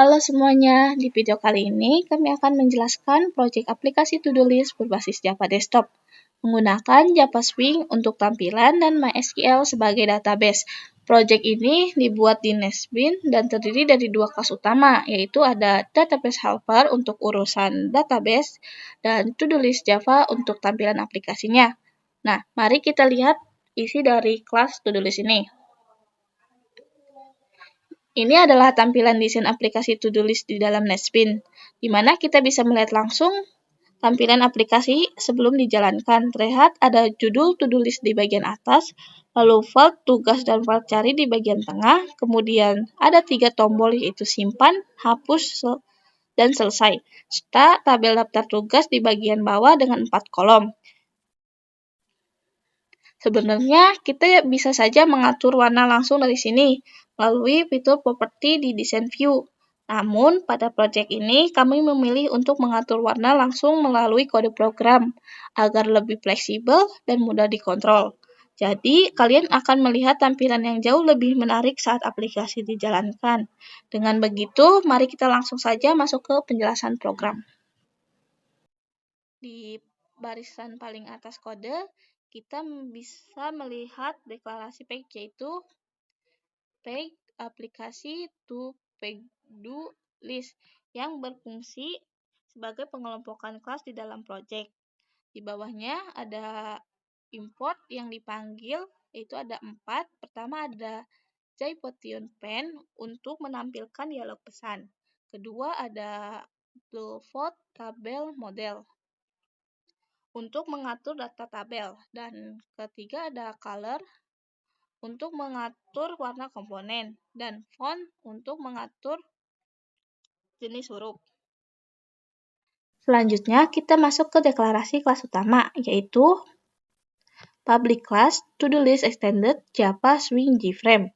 Halo semuanya, di video kali ini kami akan menjelaskan proyek aplikasi to-do list berbasis Java Desktop menggunakan Java Swing untuk tampilan dan MySQL sebagai database. Proyek ini dibuat di Nesbin dan terdiri dari dua kelas utama, yaitu ada Database Helper untuk urusan database dan to-do list Java untuk tampilan aplikasinya. Nah, mari kita lihat isi dari kelas to-do list ini. Ini adalah tampilan desain aplikasi to-do list di dalam Nesbin, di mana kita bisa melihat langsung tampilan aplikasi sebelum dijalankan. Terlihat ada judul to-do list di bagian atas, lalu file tugas dan file cari di bagian tengah, kemudian ada 3 tombol yaitu simpan, hapus, dan selesai, serta tabel daftar tugas di bagian bawah dengan 4 kolom. Sebenarnya kita bisa saja mengatur warna langsung dari sini melalui fitur properti di Design View. Namun, pada proyek ini kami memilih untuk mengatur warna langsung melalui kode program agar lebih fleksibel dan mudah dikontrol. Jadi, kalian akan melihat tampilan yang jauh lebih menarik saat aplikasi dijalankan. Dengan begitu, mari kita langsung saja masuk ke penjelasan program. Di barisan paling atas kode, kita bisa melihat deklarasi page, yaitu page aplikasi to page do list yang berfungsi sebagai pengelompokan kelas di dalam project. Di bawahnya ada import yang dipanggil, yaitu ada 4. Pertama ada JPotion Pen untuk menampilkan dialog pesan. Kedua ada Float Tabel Model untuk mengatur data tabel, dan ketiga ada color untuk mengatur warna komponen, dan font untuk mengatur jenis huruf. Selanjutnya kita masuk ke deklarasi kelas utama, yaitu public class to-do list extended Java Swing JFrame.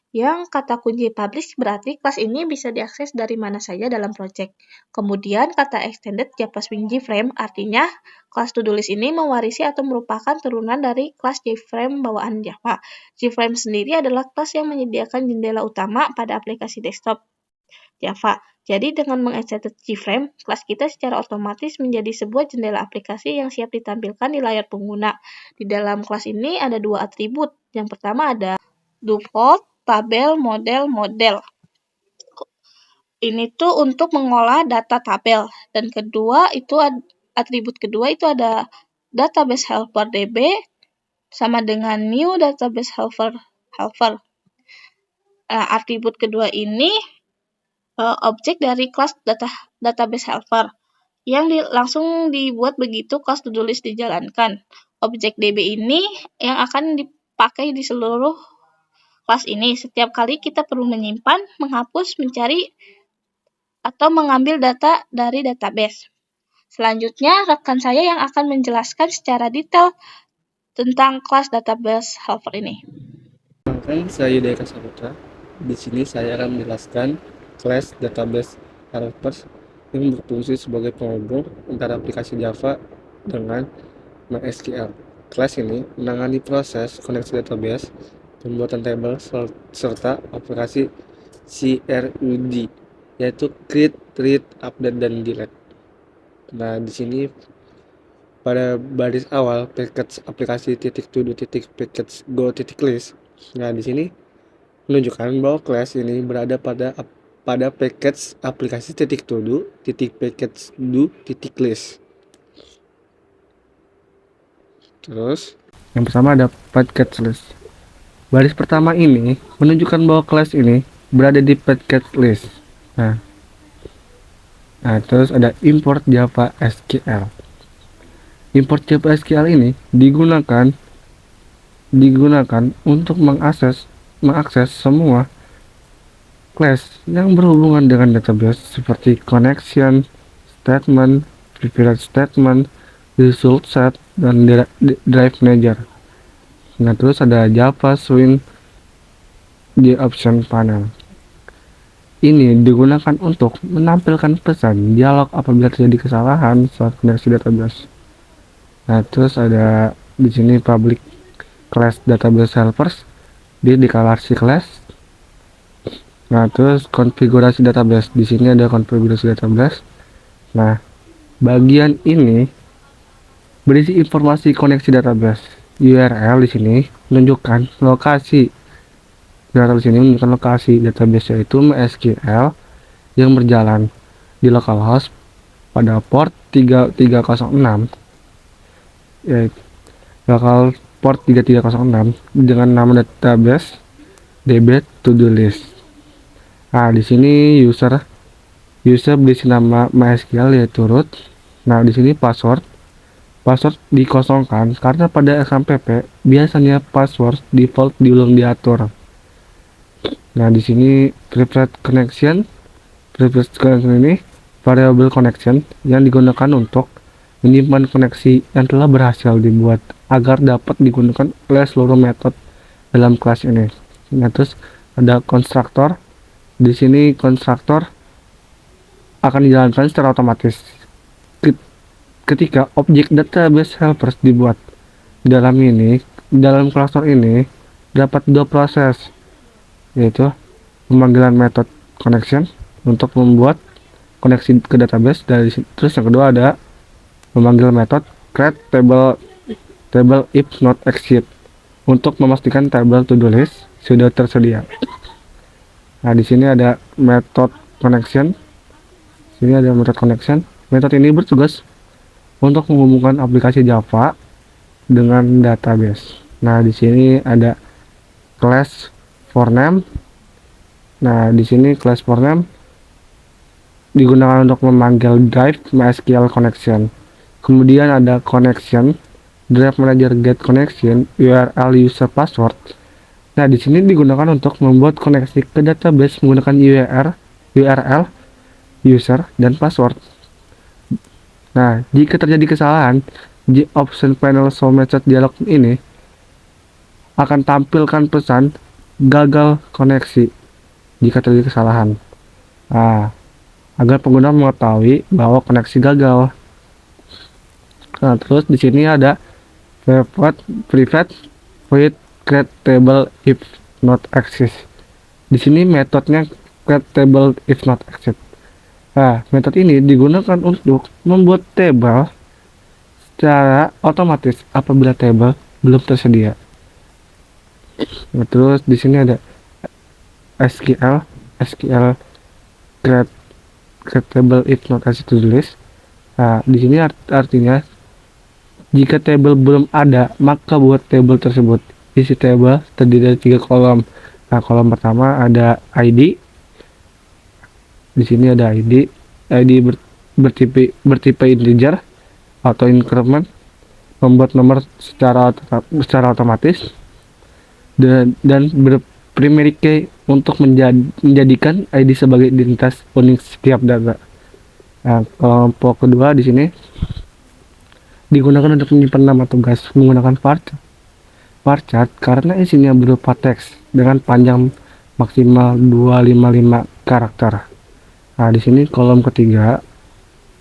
Yang kata kunci publish berarti kelas ini bisa diakses dari mana saja dalam project. Kemudian kata extended Java Swing JFrame artinya kelas to-do list ini mewarisi atau merupakan turunan dari kelas JFrame bawaan Java. JFrame sendiri adalah kelas yang menyediakan jendela utama pada aplikasi desktop Java. Jadi dengan meng-extended JFrame, kelas kita secara otomatis menjadi sebuah jendela aplikasi yang siap ditampilkan di layar pengguna. Di dalam kelas ini ada 2 atribut. Yang pertama ada default tabel model. Ini tuh untuk mengolah data tabel. Dan kedua itu atribut kedua itu ada database helper DB sama dengan new database helper. Nah, atribut kedua ini objek dari kelas database helper yang langsung dibuat begitu kelas to-do list dijalankan. Objek DB ini yang akan dipakai di seluruh kelas ini. Setiap kali kita perlu menyimpan, menghapus, mencari, atau mengambil data dari database. Selanjutnya, rekan saya yang akan menjelaskan secara detail tentang kelas database helper ini. Saya Yudhaya Saputra. Di sini saya akan menjelaskan kelas database helper yang berfungsi sebagai penghubung antara aplikasi Java dengan MySQL. Kelas ini menangani proses koneksi database, pembuatan tabel, serta aplikasi CRUD, yaitu create, read, update, dan delete. Nah, di sini pada baris awal package aplikasi .to_package go.list. Nah, di sini menunjukkan bahwa kelas ini berada pada package aplikasi .to_package do.list. Terus yang pertama ada package list. Baris pertama ini menunjukkan bahwa kelas ini berada di package list. Nah, terus ada import Java SQL. Import Java SQL ini digunakan untuk mengakses semua class yang berhubungan dengan database seperti connection statement, privilege statement, result set, dan drive manager. Nah, terus ada Java Swing di option panel. Ini digunakan untuk menampilkan pesan dialog apabila terjadi kesalahan saat koneksi database. Nah, terus ada di sini public class database helpers di deklarasi class. Nah, terus konfigurasi database. Di sini ada konfigurasi database. Nah, bagian ini berisi informasi koneksi database. URL di sini menunjukkan lokasi. URL di sini menunjukkan lokasi database, yaitu MySQL yang berjalan di localhost pada port 3306, yaitu local port 3306 dengan nama database db to do list. Nah, di sini user berisi nama MySQL yaitu root. Nah, di sini password dikosongkan karena pada XAMPP biasanya password default belum diatur. Nah, di sini preferred connection ini variable connection yang digunakan untuk menyimpan koneksi yang telah berhasil dibuat agar dapat digunakan oleh seluruh metode dalam kelas ini. Nah, terus ada konstruktor. Di sini konstruktor akan dijalankan secara otomatis ketika objek database helpers dibuat. Dalam klastor ini dapat dua proses, yaitu pemanggilan metode connection untuk membuat koneksi ke database, terus yang kedua ada memanggil metode create table if not exist untuk memastikan tabel to do list sudah tersedia. Nah, di sini ada metode connection. Metode ini bertugas untuk menghubungkan aplikasi Java dengan database. Nah, di sini ada class for name. Nah, di sini class for name digunakan untuk memanggil drive MySQL connection. Kemudian ada connection, drive manager get connection, URL user password. Nah, di sini digunakan untuk membuat koneksi ke database menggunakan URL user dan password. Nah, jika terjadi kesalahan di option panel show message dialog ini akan tampilkan pesan gagal koneksi jika terjadi kesalahan. Nah, agar pengguna mengetahui bahwa koneksi gagal. Nah, terus di sini ada private void create table if not exist. Di sini metodenya create table if not exist. Nah, metode ini digunakan untuk membuat table secara otomatis apabila table belum tersedia. Nah, terus di sini ada SQL create table if not exist to do list. Nah, di sini artinya jika table belum ada, maka buat table tersebut. Isi table terdiri dari 3 kolom. Nah, kolom pertama ada ID. Di sini ada ID. ID bertipe integer atau increment, membuat nomor secara otomatis, dan primary key untuk menjadikan ID sebagai identitas unik setiap data. Nah, kelompok kedua di sini digunakan untuk menyimpan nama tugas menggunakan varchar karena isinya berupa teks dengan panjang maksimal 255 karakter. Nah, di sini kolom ketiga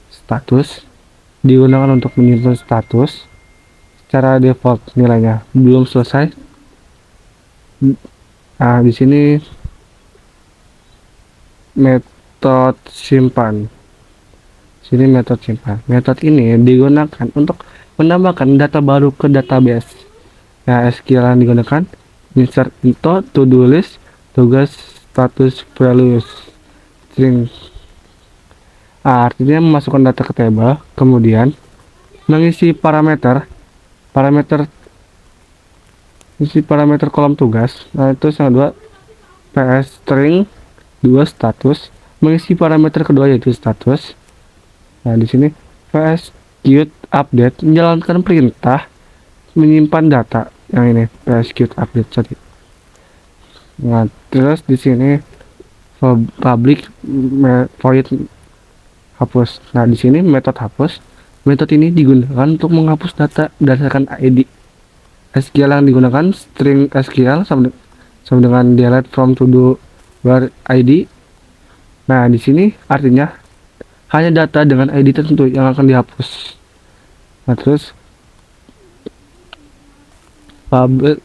status digunakan untuk menyimpan status secara default, nilainya belum selesai. Nah, di sini metode simpan. Metode ini digunakan untuk menambahkan data baru ke database. Nah, SQL yang digunakan insert into to do list tugas status values string. Artinya memasukkan data ke table, kemudian mengisi parameter kolom tugas. Nah, itu yang kedua ps string 2 status, mengisi parameter kedua yaitu status. Nah, di sini ps queue update menjalankan perintah menyimpan data yang ini ps queue update tadi. Nah, terus di sini public void hapus. Nah, di sini metode hapus. Metode ini digunakan untuk menghapus data berdasarkan ID. SQL yang digunakan string SQL sama dengan delete from to do where ID. Nah, di sini artinya hanya data dengan ID tertentu yang akan dihapus. Nah, terus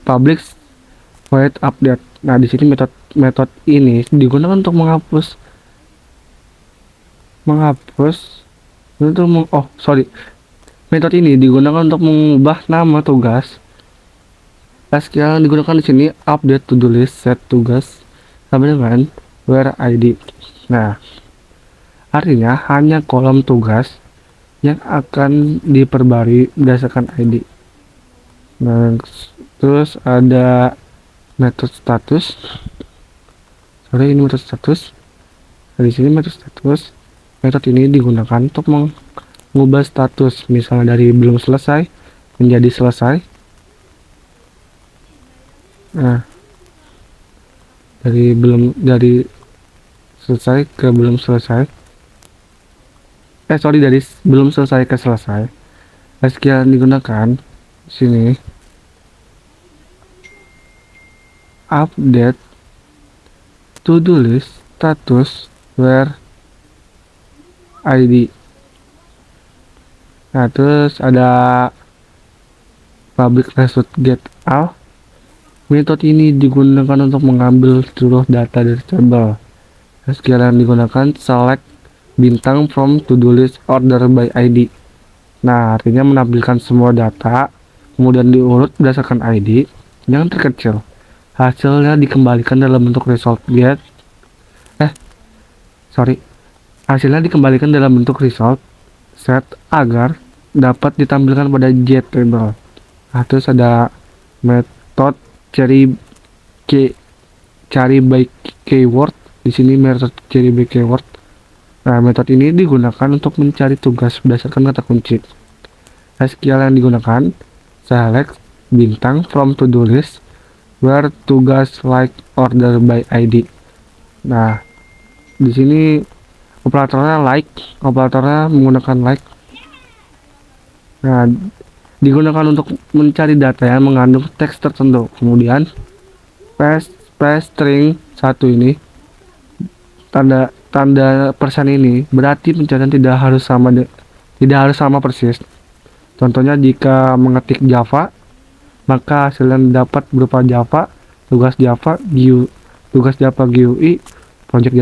public void update. Nah, di sini metode metode ini digunakan untuk menghapus untuk metode ini digunakan untuk mengubah nama tugas. SQL yang digunakan di sini update to do list set tugas sama dengan where ID. Nah, artinya hanya kolom tugas yang akan diperbarui berdasarkan ID. Nah, terus ada metode status. Ini metode status. Di sini metode status. Metode ini digunakan untuk mengubah status, misalnya dari belum selesai menjadi selesai. Nah, dari selesai ke belum selesai. Dari belum selesai ke selesai. SQL digunakan sini update to do list status where ID. Nah, terus ada public result get all. Metode ini digunakan untuk mengambil seluruh data dari tabel. SQL yang digunakan select bintang from to do list order by ID. Nah, artinya menampilkan semua data kemudian diurut berdasarkan ID yang terkecil. Hasilnya dikembalikan dalam bentuk result get. Hasilnya dikembalikan dalam bentuk result set agar dapat ditampilkan pada jet table. Nah, terus ada metode cari by keyword. Di sini metode cari by keyword. Nah, metode ini digunakan untuk mencari tugas berdasarkan kata kunci. SQL yang digunakan select bintang from to do list where tugas like order by ID. Nah, di sini operatornya menggunakan like. Nah, digunakan untuk mencari data yang mengandung teks tertentu. Kemudian string 1 ini tanda persen ini berarti pencarian tidak harus sama persis. Contohnya jika mengetik Java, maka hasil yang dapat berupa Java, tugas Java GUI, project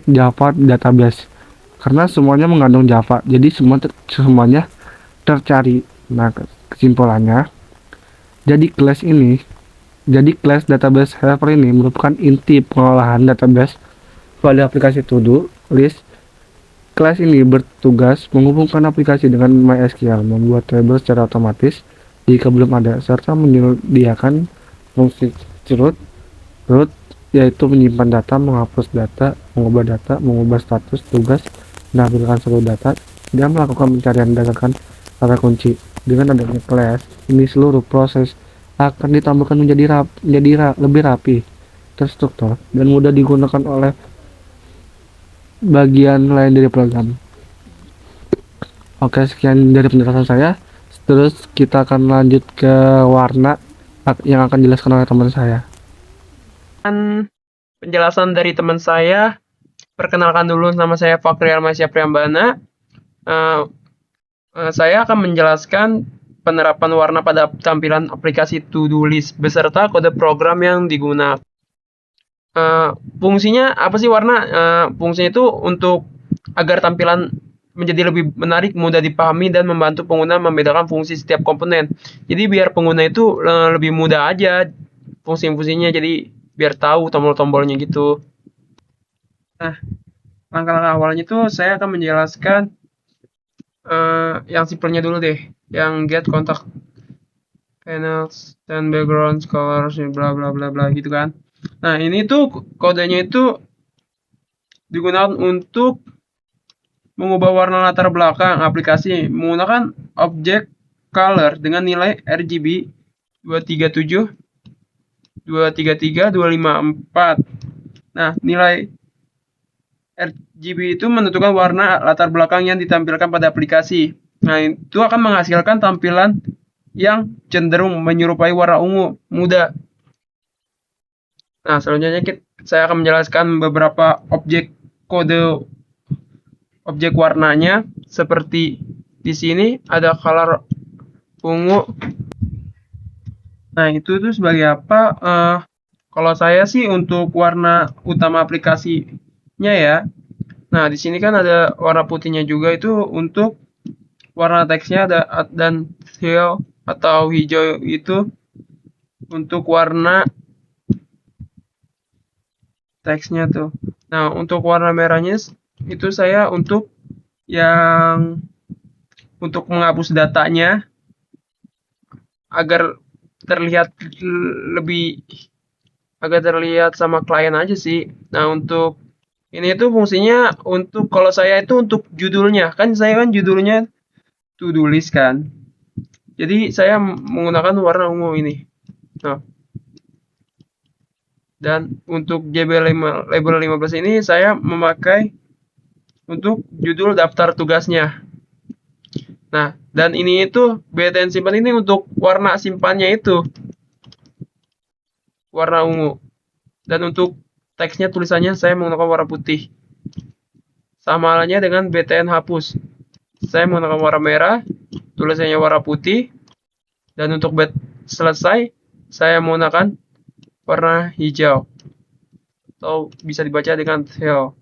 Java database. Karena semuanya mengandung Java, jadi semuanya tercari. Nah, kesimpulannya, jadi class database helper ini merupakan inti pengolahan database pada aplikasi to do list. Kelas ini bertugas menghubungkan aplikasi dengan MySQL, membuat tabel secara otomatis jika belum ada, serta menyediakan fungsi root, yaitu menyimpan data, menghapus data, mengubah status tugas, menampilkan seluruh data, dan melakukan pencarian berdasarkan kata kunci. Dengan adanya class ini, seluruh proses akan ditambahkan menjadi lebih rapi, terstruktur, dan mudah digunakan oleh bagian lain dari program. Oke, sekian dari penjelasan saya. Terus kita akan lanjut ke warna yang akan dijelaskan oleh teman saya. Penjelasan dari teman saya. Perkenalkan dulu, nama saya Fakri Almasya Priambana. Saya akan menjelaskan penerapan warna pada tampilan aplikasi to-do list beserta kode program yang digunakan. Fungsinya apa sih warna? Fungsinya itu untuk agar tampilan menjadi lebih menarik, mudah dipahami, dan membantu pengguna membedakan fungsi setiap komponen. Jadi biar pengguna itu lebih mudah aja fungsi-fungsinya, jadi biar tahu tombol-tombolnya gitu. Nah, langkah-langkah awalnya itu saya akan menjelaskan yang simpelnya dulu deh, yang get contact panels dan background colors bla bla bla bla gitu kan. Nah, ini tuh kodenya itu digunakan untuk mengubah warna latar belakang aplikasi menggunakan objek color dengan nilai RGB 237 233 254. Nah, nilai RGB itu menentukan warna latar belakang yang ditampilkan pada aplikasi. Nah, itu akan menghasilkan tampilan yang cenderung menyerupai warna ungu muda. Nah, selanjutnya saya akan menjelaskan beberapa kode objek warnanya. Seperti di sini ada color ungu. Nah, itu tuh sebagai apa? Kalau saya sih untuk warna utama aplikasinya ya. Nah, di sini kan ada warna putihnya juga itu untuk warna teksnya ada dan teal atau hijau itu untuk warna teksnya tuh. Nah, untuk warna merahnya itu saya yang untuk menghapus datanya agar terlihat lebih agar terlihat sama klien aja sih. Nah, untuk ini tuh fungsinya untuk kalau saya itu untuk judulnya. Kan saya kan judulnya to do list kan. Jadi saya menggunakan warna ungu ini. Nah, dan untuk JB5, label 15 ini saya memakai untuk judul daftar tugasnya. Nah, dan ini itu BTN simpan ini untuk warna simpannya itu warna ungu. Dan untuk teksnya tulisannya saya menggunakan warna putih. Sama halnya dengan BTN hapus. Saya menggunakan warna merah, tulisannya warna putih. Dan untuk selesai, saya menggunakan warna hijau. Atau bisa dibaca dengan teal.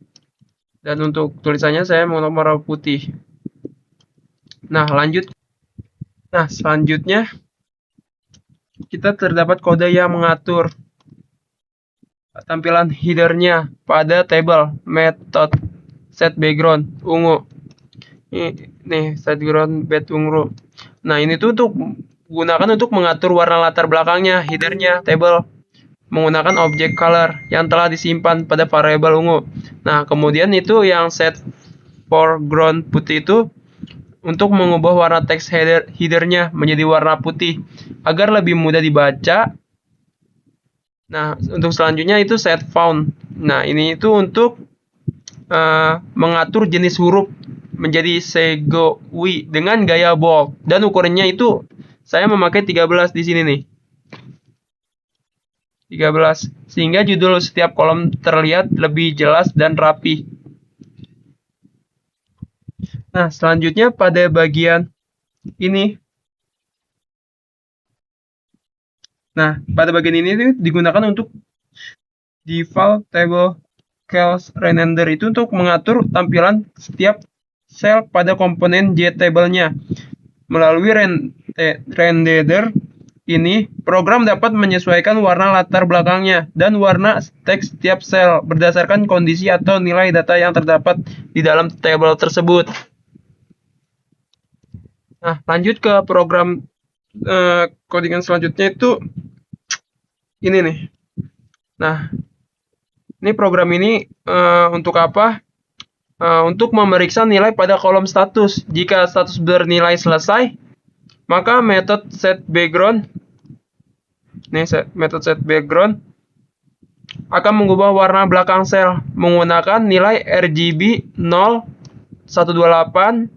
Dan untuk tulisannya saya menggunakan warna putih. Nah, selanjutnya kita terdapat kode yang mengatur tampilan headernya pada table method set background ungu. Nih set background ungu. Nah, ini tuh gunakan untuk mengatur warna latar belakangnya, headernya, table menggunakan objek color yang telah disimpan pada variabel ungu. Nah, kemudian itu yang set foreground putih itu untuk mengubah warna teks headernya menjadi warna putih agar lebih mudah dibaca. Nah, untuk selanjutnya itu set font. Nah, ini itu untuk mengatur jenis huruf menjadi segowi dengan gaya bold dan ukurannya itu saya memakai 13 di sini nih. 13 sehingga judul setiap kolom terlihat lebih jelas dan rapi. Nah, selanjutnya pada bagian ini. Nah, pada bagian ini digunakan untuk default table Chaos Renderer itu untuk mengatur tampilan setiap sel pada komponen JTable-nya. Melalui renderer ini, program dapat menyesuaikan warna latar belakangnya dan warna teks setiap sel berdasarkan kondisi atau nilai data yang terdapat di dalam table tersebut. Nah, lanjut ke program codingan selanjutnya itu ini nih. Nah, ini program ini untuk apa? Untuk memeriksa nilai pada kolom status. Jika status bernilai selesai, maka metode set background akan mengubah warna belakang sel menggunakan nilai RGB 0, 128,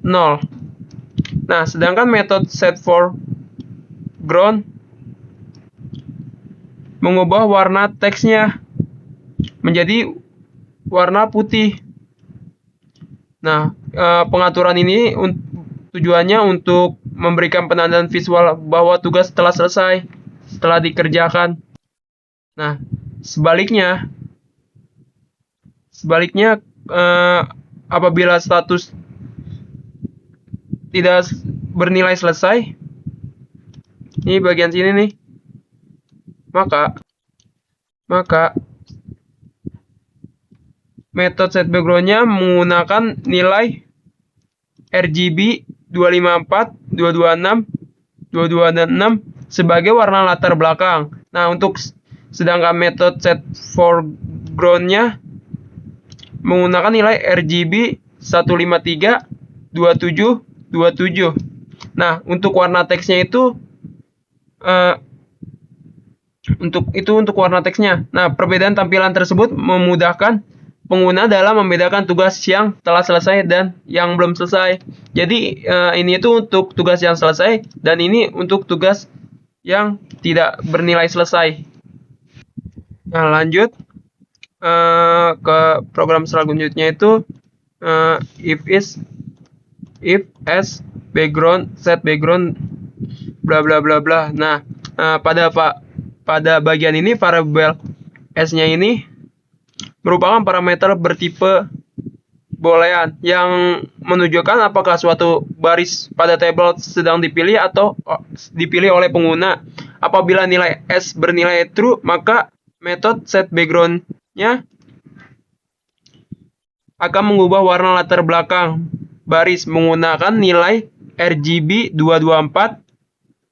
0. Nah, sedangkan metode set foreground mengubah warna teksnya menjadi warna putih. Nah, pengaturan ini tujuannya untuk memberikan penandaan visual bahwa tugas telah selesai setelah dikerjakan. Nah, sebaliknya apabila status tidak bernilai selesai, ini bagian sini nih, maka metode set background-nya menggunakan nilai RGB 254, 226, 226 sebagai warna latar belakang. Nah, untuk sedangkan metode set foreground-nya menggunakan nilai RGB 153, 27, 27. Nah, untuk warna teksnya itu untuk warna teksnya. Nah, perbedaan tampilan tersebut memudahkan pengguna dalam membedakan tugas yang telah selesai dan yang belum selesai. Jadi ini itu untuk tugas yang selesai dan ini untuk tugas yang tidak bernilai selesai. Nah, lanjut ke program selanjutnya itu if as background set background bla bla bla bla. Nah, pada bagian ini variabel S-nya ini merupakan parameter bertipe boolean yang menunjukkan apakah suatu baris pada tabel sedang dipilih atau dipilih oleh pengguna. Apabila nilai S bernilai true, maka metode setBackground-nya akan mengubah warna latar belakang baris menggunakan nilai RGB 224,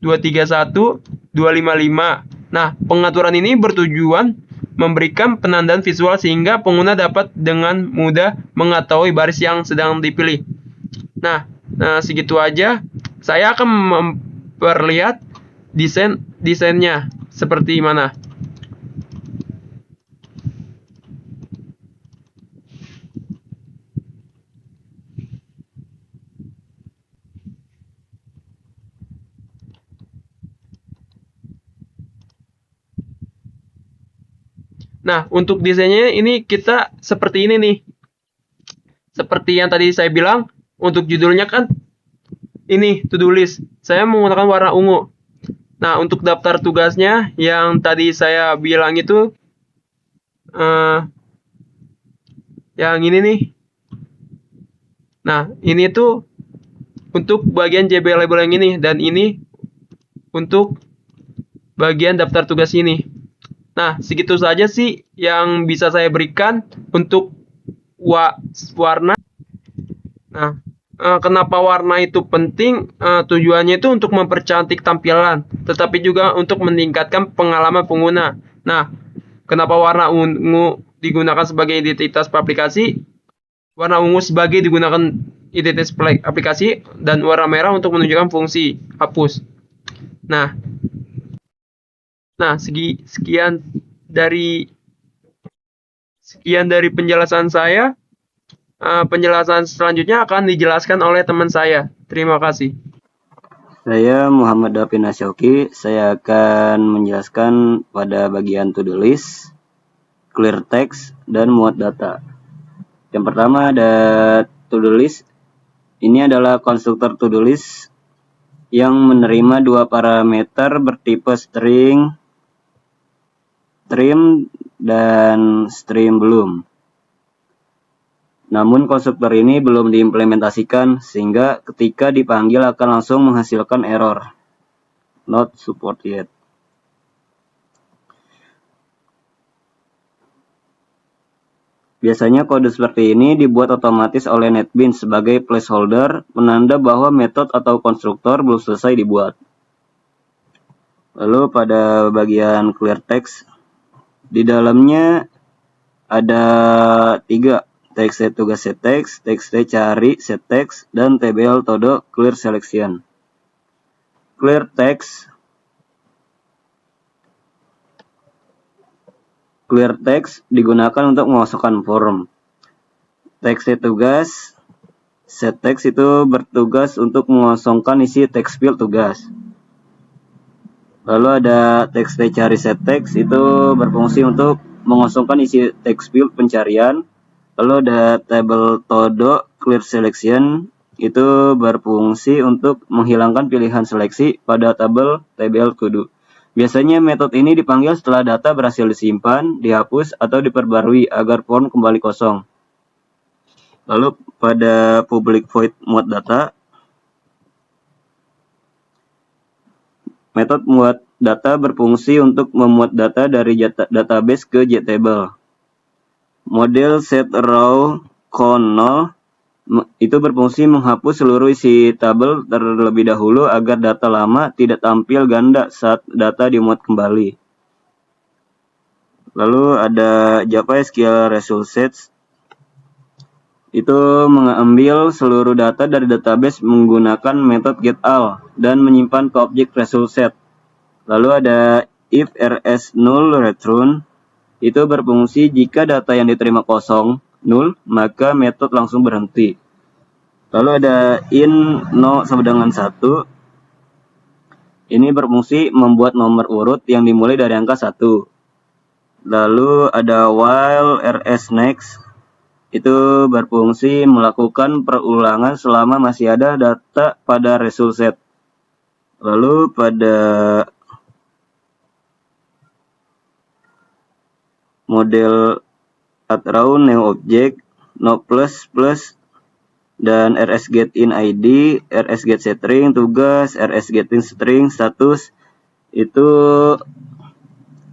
231, 255. Nah, pengaturan ini bertujuan memberikan penandaan visual sehingga pengguna dapat dengan mudah mengetahui baris yang sedang dipilih. Nah, segitu aja. Saya akan memperlihat desainnya seperti mana. Nah, untuk desainnya ini kita seperti ini nih. Seperti yang tadi saya bilang, untuk judulnya kan ini to-do list. Saya menggunakan warna ungu. Nah, untuk daftar tugasnya yang tadi saya bilang itu yang ini nih. Nah, ini tuh untuk bagian JB label yang ini dan ini untuk bagian daftar tugas ini. Nah, segitu saja sih yang bisa saya berikan untuk warna. Nah, kenapa warna itu penting? Tujuannya itu untuk mempercantik tampilan, tetapi juga untuk meningkatkan pengalaman pengguna. Nah, kenapa warna ungu digunakan sebagai identitas aplikasi? Warna ungu sebagai digunakan identitas aplikasi dan warna merah untuk menunjukkan fungsi hapus. Nah, sekian dari penjelasan saya. Penjelasan selanjutnya akan dijelaskan oleh teman saya. Terima kasih. Saya Muhammad Dafin Asyauki. Saya akan menjelaskan pada bagian to-do list, clear text, dan muat data. Yang pertama ada to-do list. Ini adalah konstruktor to-do list yang menerima dua parameter bertipe string, trim, dan stream belum. Namun konstruktor ini belum diimplementasikan sehingga ketika dipanggil akan langsung menghasilkan error. Not support yet. Biasanya kode seperti ini dibuat otomatis oleh NetBeans sebagai placeholder penanda bahwa metode atau konstruktor belum selesai dibuat. Lalu pada bagian clear text, di dalamnya ada 3, txt tugas setText, txt cari setText, dan tbl todo clear selection. Clear text digunakan untuk mengosongkan form. Txt tugas setText itu bertugas untuk mengosongkan isi text field tugas. Lalu ada txt cari setText itu berfungsi untuk mengosongkan isi text field pencarian. Lalu ada table todo clear selection itu berfungsi untuk menghilangkan pilihan seleksi pada tabel tbl to-do. Biasanya metode ini dipanggil setelah data berhasil disimpan, dihapus, atau diperbarui agar form kembali kosong. Lalu pada public void muat data, metode muat data berfungsi untuk memuat data dari database ke JTable. Model set raw count 0 itu berfungsi menghapus seluruh isi tabel terlebih dahulu agar data lama tidak tampil ganda saat data dimuat kembali. Lalu ada Java SQL Result Sets. Itu mengambil seluruh data dari database menggunakan metode getAll dan menyimpan ke objek result set. Lalu ada if rs null return, itu berfungsi jika data yang diterima kosong, null, maka metode langsung berhenti. Lalu ada in no sama dengan 1. Ini berfungsi membuat nomor urut yang dimulai dari angka 1. Lalu ada while rs next, itu berfungsi melakukan perulangan selama masih ada data pada result set. Lalu pada model add raw new object, no plus plus, dan rsGetIn ID, rsGetString tugas, rsGetIn string status itu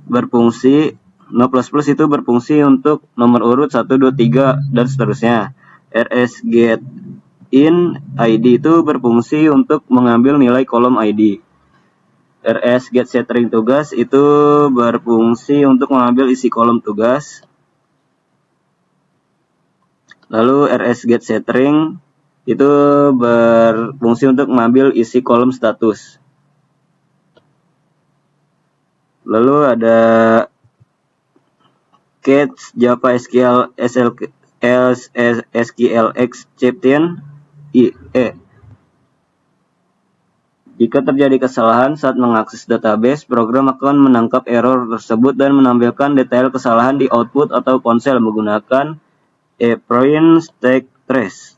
berfungsi, no plus plus itu berfungsi untuk nomor urut 1, 2, 3 dan seterusnya. rsGetIn ID itu berfungsi untuk mengambil nilai kolom ID. rsGetString tugas itu berfungsi untuk mengambil isi kolom tugas. Lalu rsGetString itu berfungsi untuk mengambil isi kolom status. Lalu ada catch Java SQLX Champion IE. Jika terjadi kesalahan saat mengakses database, program akan menangkap error tersebut dan menampilkan detail kesalahan di output atau konsol menggunakan print stack trace.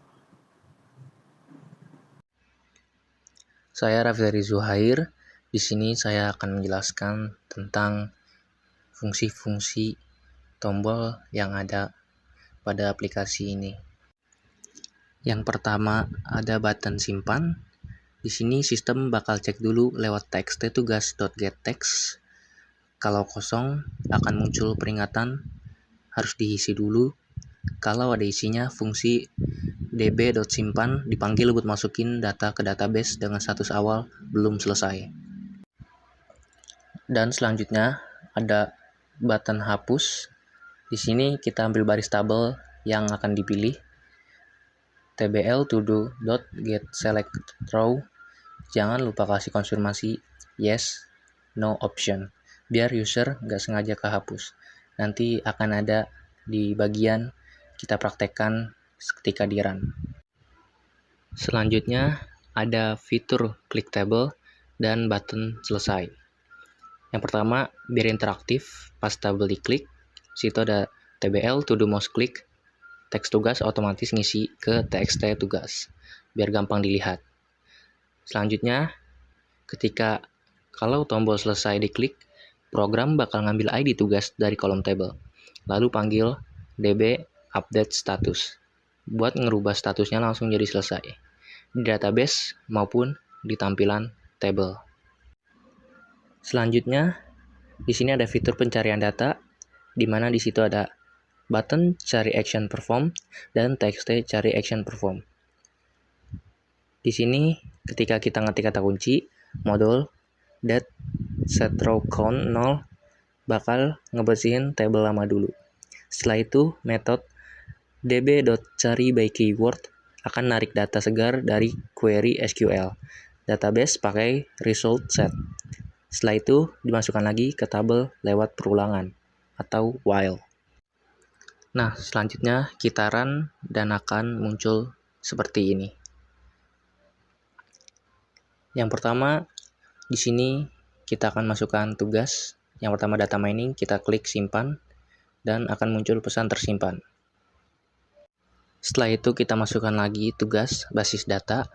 Saya Raffi Zuhair. Di sini saya akan menjelaskan tentang fungsi-fungsi tombol yang ada pada aplikasi ini. Yang pertama ada button simpan. Di sini sistem bakal cek dulu lewat txt_tugas.getText. Kalau kosong akan muncul peringatan harus diisi dulu. Kalau ada isinya, fungsi db.simpan dipanggil buat masukin data ke database dengan status awal belum selesai. Dan selanjutnya ada button hapus. Di sini kita ambil baris tabel yang akan dipilih. tbl todo.getSelectRow. Jangan lupa kasih konfirmasi yes, no option, biar user nggak sengaja kehapus. Nanti akan ada di bagian kita praktekkan ketika di run. Selanjutnya ada fitur klik table dan button selesai. Yang pertama, biar interaktif, pas tabel diklik, situ ada tbl to do mouse click, teks tugas otomatis ngisi ke txt tugas, biar gampang dilihat. Selanjutnya, kalau tombol selesai diklik, program bakal ngambil ID tugas dari kolom table, lalu panggil db update status, buat ngerubah statusnya langsung jadi selesai, di database maupun di tampilan table. Selanjutnya, di sini ada fitur pencarian data, di mana di situ ada button cari action perform dan txt cari action perform. Di sini, ketika kita ngetik kata kunci, modul that set row count 0 bakal ngebersihin tabel lama dulu. Setelah itu, metode db.cari by keyword akan narik data segar dari query SQL database pakai result set. Setelah itu, dimasukkan lagi ke tabel lewat perulangan atau while. Nah, selanjutnya kita run dan akan muncul seperti ini. Yang pertama, di sini kita akan masukkan tugas. Yang pertama data mining, kita klik simpan dan akan muncul pesan tersimpan. Setelah itu kita masukkan lagi tugas basis data,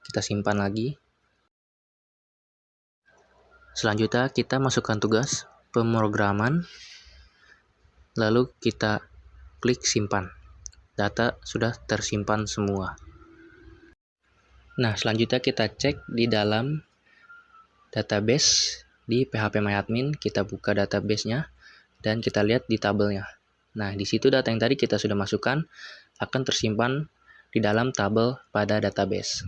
kita simpan lagi. Selanjutnya kita masukkan tugas pemrograman, lalu kita klik simpan. Data sudah tersimpan semua. Nah, selanjutnya kita cek di dalam database di phpMyAdmin, kita buka database-nya dan kita lihat di tabelnya. Nah, di situ data yang tadi kita sudah masukkan akan tersimpan di dalam tabel pada database.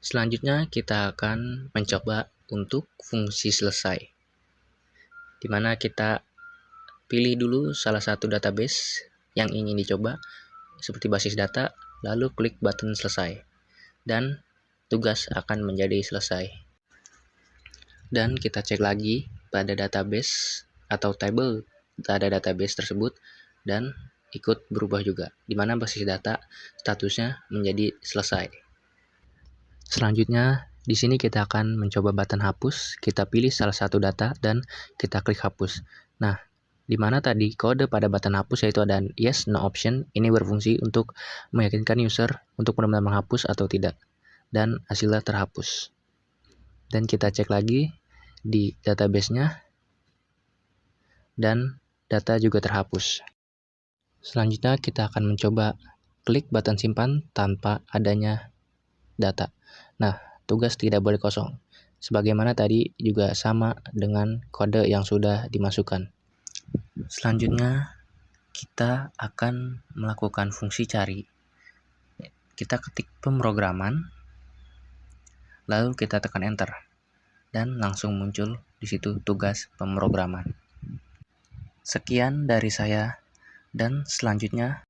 Selanjutnya kita akan mencoba untuk fungsi selesai, di mana kita pilih dulu salah satu database yang ingin dicoba, seperti basis data, lalu klik button selesai, dan tugas akan menjadi selesai. Dan kita cek lagi pada database atau table pada database tersebut, dan ikut berubah juga, di mana basis data statusnya menjadi selesai. Selanjutnya, di sini kita akan mencoba button hapus. Kita pilih salah satu data dan kita klik hapus. Nah, di mana tadi kode pada button hapus yaitu ada yes, no option. Ini berfungsi untuk meyakinkan user untuk benar-benar menghapus atau tidak. Dan hasilnya terhapus. Dan kita cek lagi di database-nya. Dan data juga terhapus. Selanjutnya kita akan mencoba klik button simpan tanpa adanya data. Nah, tugas tidak boleh kosong. Sebagaimana tadi juga sama dengan kode yang sudah dimasukkan. Selanjutnya kita akan melakukan fungsi cari. Kita ketik pemrograman, lalu kita tekan enter, dan langsung muncul di situ tugas pemrograman. Sekian dari saya, dan selanjutnya